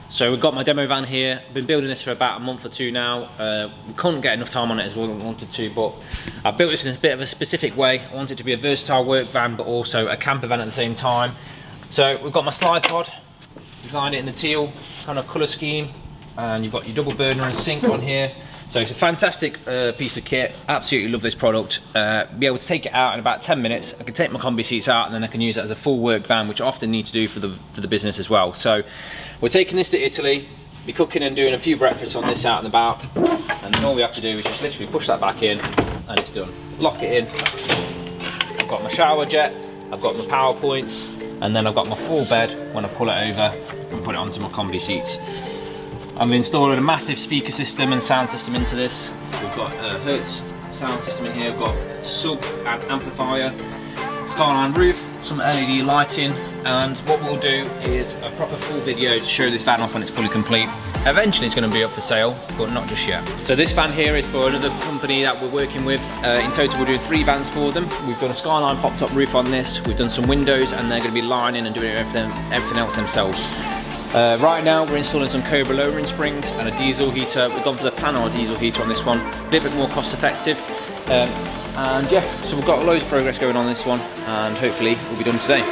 So we've got my demo van here. I've been building this for about a month or two now. We couldn't get enough time on it as well as we wanted to, but I built this in a bit of a specific way. I want it to be a versatile work van, but also a camper van at the same time. So we've got my Slidepod, designed it in the teal kind of colour scheme, and you've got your double burner and sink on here. So it's a fantastic piece of kit. Absolutely love this product. Be able to take it out in about 10 minutes. I can take my combi seats out and then I can use it as a full work van, which I often need to do for the business as well. So we're taking this to Italy, be cooking and doing a few breakfasts on this out and about, and then all we have to do is just literally push that back in and it's done. Lock it in. I've got my shower jet, I've got my power points, and then I've got my full bed when I pull it over and put it onto my combi seats. I'm installing a massive speaker system and sound system into this. We've got a Hertz sound system in here, we've got sub and amplifier, skyline roof, some LED lighting, and what we'll do is a proper full video to show this van off when it's fully complete. Eventually it's going to be up for sale, but not just yet. So this van here is for another company that we're working with. In total we're doing 3 vans for them. We've done a skyline pop top roof on this, we've done some windows, and they're going to be lining and doing everything else themselves. Right now we're installing some Cobra lowering springs and a diesel heater. We've gone for the panel diesel heater on this one, a bit more cost effective. And yeah, so we've got loads of progress going on this one, and hopefully we'll be done today.